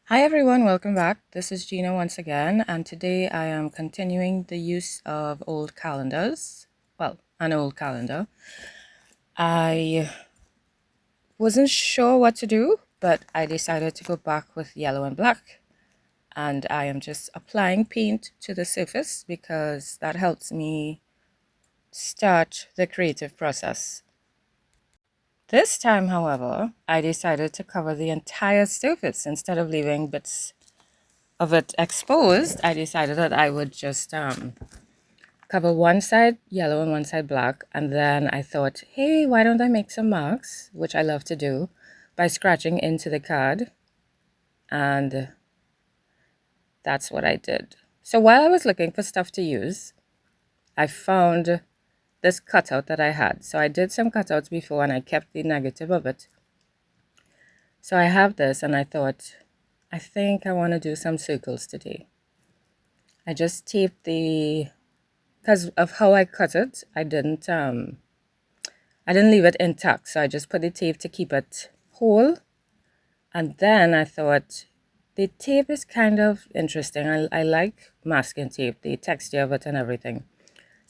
Hi everyone, welcome back. This is Gina once again, and today I am continuing the use of old calendars. Well, an old calendar. I wasn't sure what to do, but I decided to go back with yellow and black. And I am just applying paint to the surface because that helps me start the creative process. This time, however, I decided to cover the entire surface instead of leaving bits of it exposed. I decided that I would just cover one side yellow and one side black, and then I thought, hey, why don't I make some marks, which I love to do, by scratching into the card. And that's what I did. So while I was looking for stuff to use, I found this cutout that I had. So I did some cutouts before and I kept the negative of it. So I have this and I thought, I think I want to do some circles today. I just taped because of how I cut it, I didn't leave it intact, so I just put the tape to keep it whole. And then I thought the tape is kind of interesting. I like masking tape, the texture of it and everything.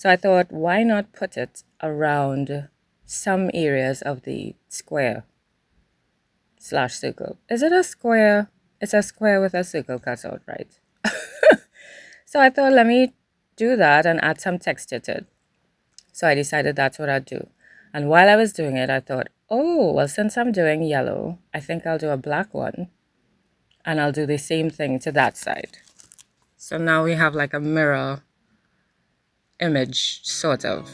So I thought, why not put it around some areas of the square slash circle? Is it a square? It's a square with a circle cut out, right? So I thought, let me do that and add some texture to it. So I decided that's what I'd do. And while I was doing it, I thought, oh, well, since I'm doing yellow, I think I'll do a black one. And I'll do the same thing to that side. So now we have like a mirror image, sort of.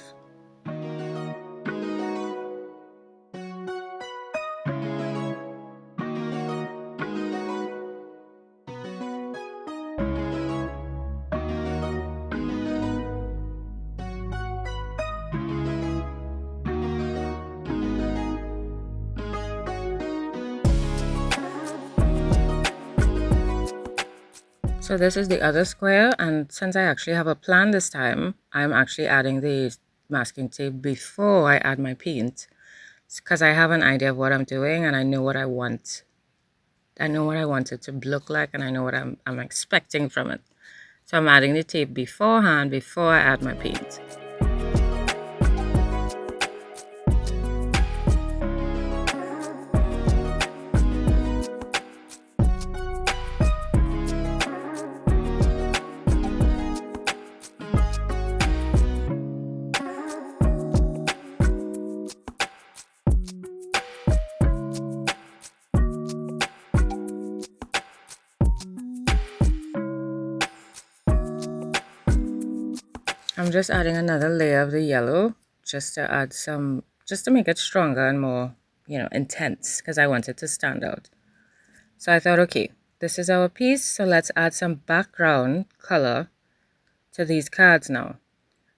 So this is the other square, and since I actually have a plan this time, I'm actually adding the masking tape before I add my paint, because I have an idea of what I'm doing and I know what I want. I know what I want it to look like and I know what I'm expecting from it. So I'm adding the tape beforehand before I add my paint. I'm just adding another layer of the yellow just to add some, just to make it stronger and more, intense, because I want it to stand out. So I thought, okay, this is our piece, so let's add some background color to these cards now.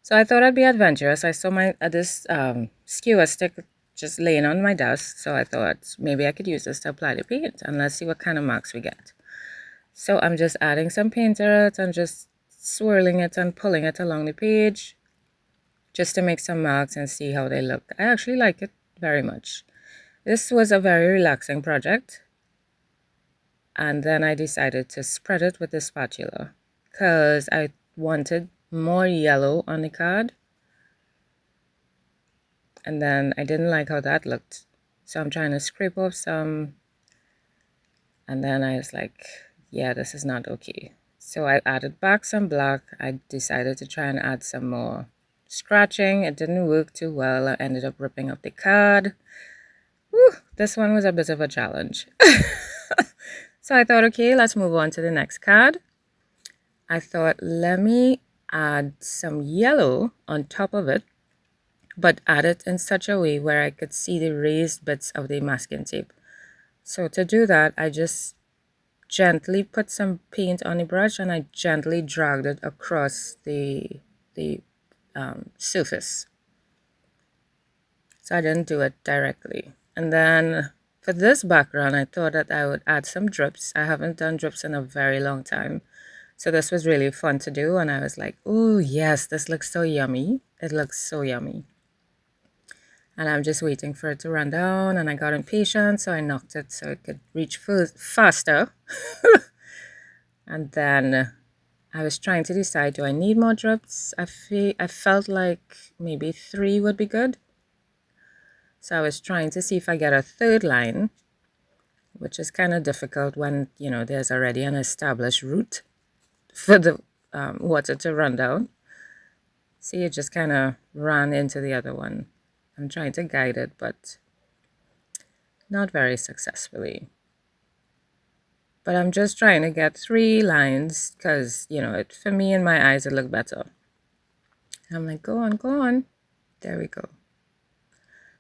So I thought I'd be adventurous. I saw this skewer stick just laying on my desk, so I thought maybe I could use this to apply the paint, and let's see what kind of marks we get. So I'm just adding some paint to it and just swirling it and pulling it along the page just to make some marks and see how they look. I actually like it very much. This was a very relaxing project. And then I decided to spread it with the spatula because I wanted more yellow on the card. And then I didn't like how that looked. So I'm trying to scrape off some. And then I was like, yeah, this is not okay. So I added back some black. I decided to try and add some more scratching. It didn't work too well. I ended up ripping up the card. Whew, this one was a bit of a challenge. So I thought, okay, let's move on to the next card. I thought, let me add some yellow on top of it, but add it in such a way where I could see the raised bits of the masking tape. So to do that, I just gently put some paint on the brush and I gently dragged it across the surface. So I didn't do it directly. And then for this background, I thought that I would add some drips. I haven't done drips in a very long time. So this was really fun to do. And I was like, oh, yes, this looks so yummy. It looks so yummy. and I'm just waiting for it to run down, and I got impatient, so I knocked it so it could reach faster. And then I was trying to decide, do I need more drips? I felt like maybe 3 would be good. So I was trying to see if I get a third line, which is kind of difficult when, there's already an established route for the water to run down. See, it just kind of ran into the other one. I'm trying to guide it, but not very successfully. But I'm just trying to get 3 lines because, for me, in my eyes, it looked better. I'm like, go on, go on. There we go.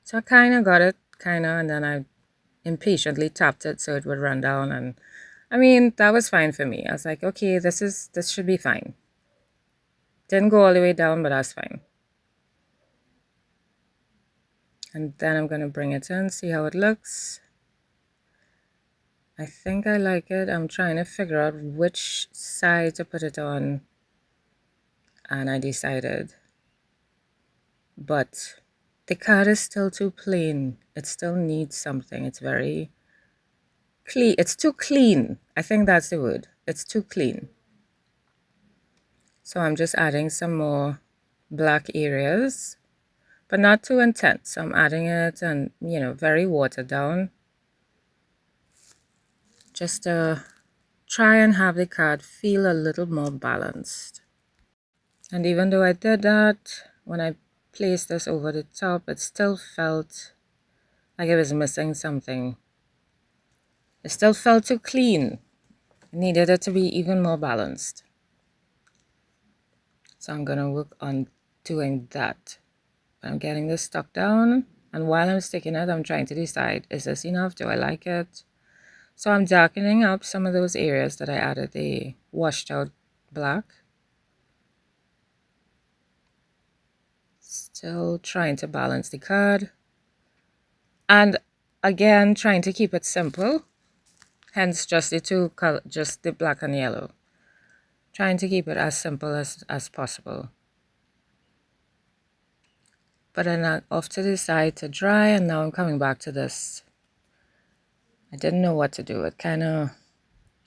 So I kind of got it, and then I impatiently tapped it so it would run down. And I mean, that was fine for me. I was like, okay, this should be fine. Didn't go all the way down, but that's fine. And then I'm going to bring it in, see how it looks. I think I like it. I'm trying to figure out which side to put it on. And I decided. But the card is still too plain. It still needs something. It's very clean. It's too clean. I think that's the word. It's too clean. So I'm just adding some more black areas, but not too intense. So I'm adding it and, very watered down. Just to try and have the card feel a little more balanced. And even though I did that, when I placed this over the top, it still felt like it was missing something. It still felt too clean. I needed it to be even more balanced. So I'm going to work on doing that. I'm getting this stuck down, and while I'm sticking it, I'm trying to decide, is this enough? Do I like it? So I'm darkening up some of those areas that I added the washed out black. Still trying to balance the card. And again, trying to keep it simple. Hence just the two color, just the black and yellow. Trying to keep it as simple as possible. But then off to the side to dry, and now I'm coming back to this. I didn't know what to do. It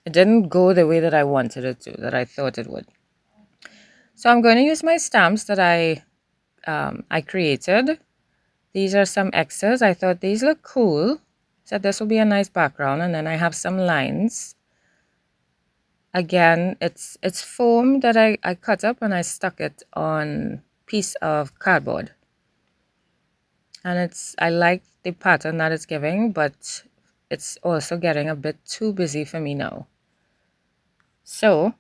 didn't go the way that I wanted it to, that I thought it would. So I'm going to use my stamps that I created. These are some X's. I thought these look cool. So this will be a nice background. And then I have some lines. Again, it's foam that I cut up and I stuck it on a piece of cardboard. And I like the pattern that it's giving, but it's also getting a bit too busy for me now. So,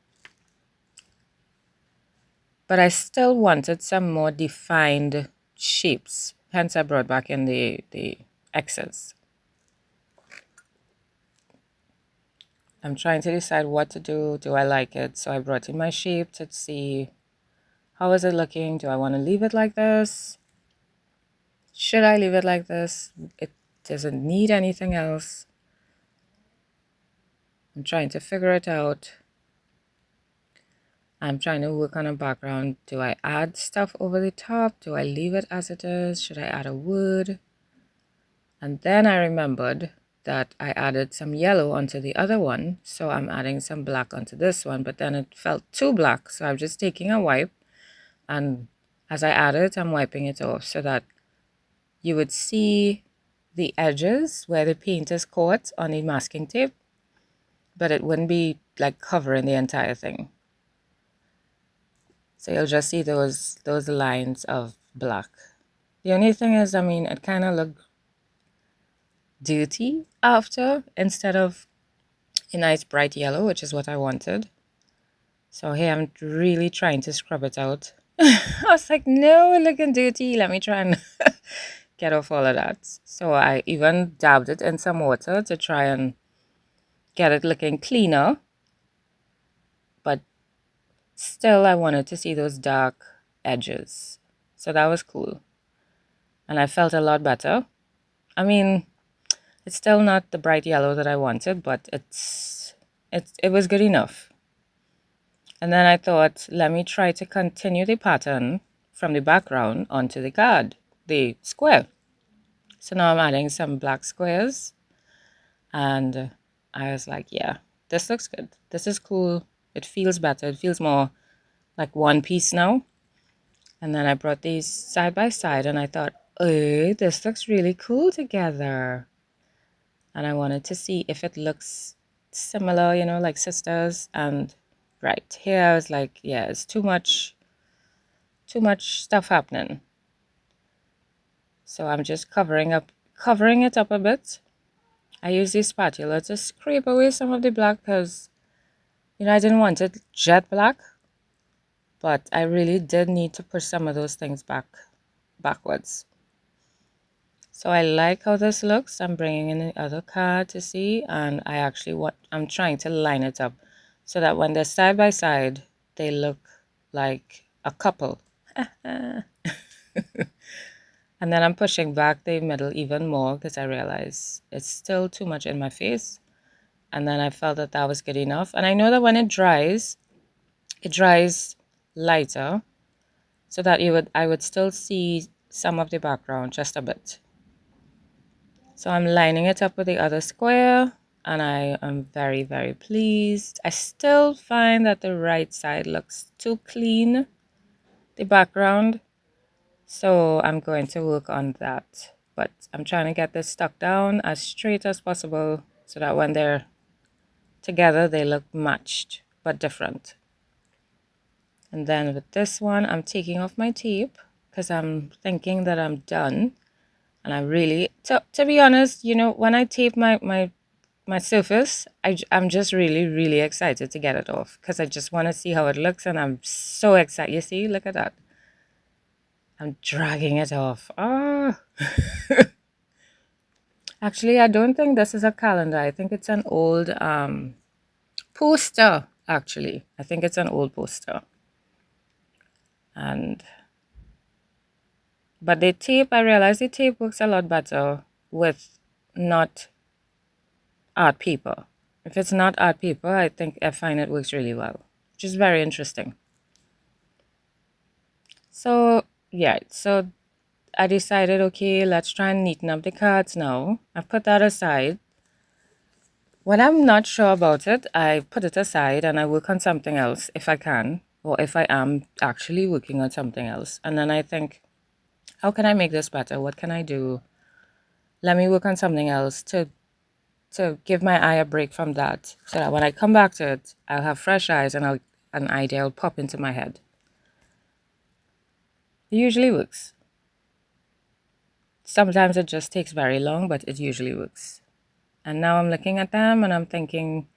but I still wanted some more defined shapes. Hence I brought back in the X's. I'm trying to decide what to do. Do I like it? So I brought in my shape to see how is it looking. Do I want to leave it like this? Should I leave it like this? It doesn't need anything else. I'm trying to figure it out. I'm trying to work on a background. Do I add stuff over the top? Do I leave it as it is? Should I add a word? And then I remembered that I added some yellow onto the other one. So I'm adding some black onto this one, but then it felt too black. So I'm just taking a wipe, and as I add it, I'm wiping it off so that you would see the edges where the paint is caught on the masking tape, but it wouldn't be like covering the entire thing. So you'll just see those lines of black. The only thing is, I mean, it kind of looked dirty after instead of a nice bright yellow, which is what I wanted. So here I'm really trying to scrub it out. I was like, no, it's looking dirty. Let me try and get off all of that. So I even dabbed it in some water to try and get it looking cleaner. But still, I wanted to see those dark edges. So that was cool. And I felt a lot better. I mean, it's still not the bright yellow that I wanted, but it was good enough. And then I thought, let me try to continue the pattern from the background onto the card, the square. So now I'm adding some black squares, and I was like, yeah, this looks good. This is cool. It feels better. It feels more like one piece now. And then I brought these side by side and I thought, oh, this looks really cool together. And I wanted to see if it looks similar, you know, like sisters. And right here, I was like, yeah, it's too much stuff happening. So I'm just covering it up a bit. I use this spatula to scrape away some of the black because, you know, I didn't want it jet black, but I really did need to push some of those things backwards. So I like how this looks. I'm bringing in the other card to see, and I'm trying to line it up so that when they're side by side, they look like a couple. And then I'm pushing back the middle even more because I realize it's still too much in my face. And then I felt that was good enough. And I know that when it dries lighter so that I would still see some of the background just a bit. So I'm lining it up with the other square and I am very, very pleased. I still find that the right side looks too clean, the background. So I'm going to work on that. But I'm trying to get this stuck down as straight as possible so that when they're together, they look matched but different. And then with this one, I'm taking off my tape because I'm thinking that I'm done. And I really, to be honest, you know, when I tape my surface, I'm just really, really excited to get it off because I just want to see how it looks and I'm so excited. You see, look at that. I'm dragging it off. Ah. Actually, I don't think this is a calendar. I think it's an old poster, actually. I think it's an old poster. But the tape, I realized the tape works a lot better with not art paper. If it's not art paper, I find it works really well, which is very interesting. So, yeah, so I decided, okay, let's try and neaten up the cards now. I put that aside. When I'm not sure about it, I put it aside and I work on something else if I can, or if I am actually working on something else. And then I think, how can I make this better? What can I do? Let me work on something else to give my eye a break from that, so that when I come back to it, I'll have fresh eyes and an idea will pop into my head. It usually works. Sometimes it just takes very long, but it usually works. And now I'm looking at them and I'm thinking,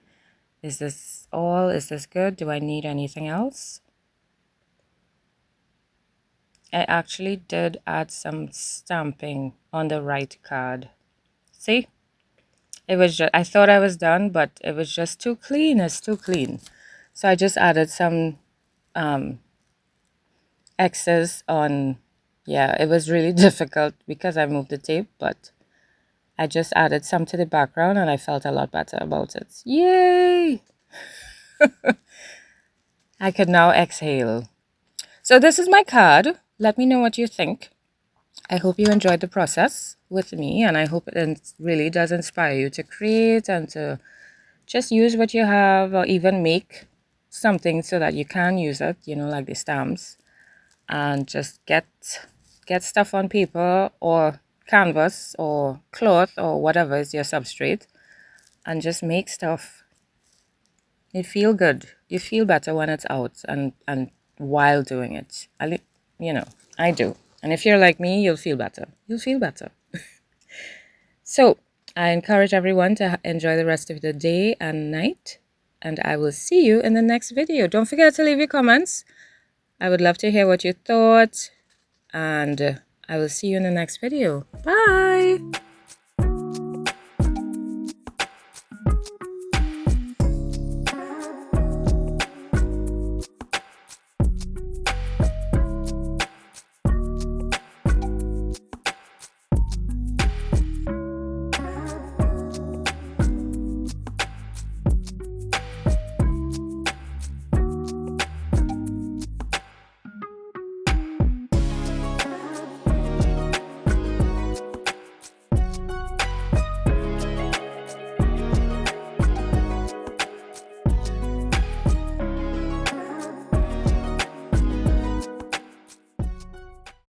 is this all? Is this good? Do I need anything else? I actually did add some stamping on the right card. See? It was just, I thought I was done, but it was just too clean. It's too clean. So I just added some excess on, yeah, it was really difficult because I moved the tape, but I just added some to the background and I felt a lot better about it. Yay! I could now exhale. So this is my card. Let me know what you think. I hope you enjoyed the process with me, and I hope it really does inspire you to create and to just use what you have, or even make something so that you can use it, you know, like the stamps, and just get stuff on paper or canvas or cloth or whatever is your substrate, and just make stuff. You feel good. You feel better when it's out and while doing it. You know, I do. And if you're like me, you'll feel better. You'll feel better. So I encourage everyone to enjoy the rest of the day and night. And I will see you in the next video. Don't forget to leave your comments. I would love to hear what you thought. And I will see you in the next video. Bye!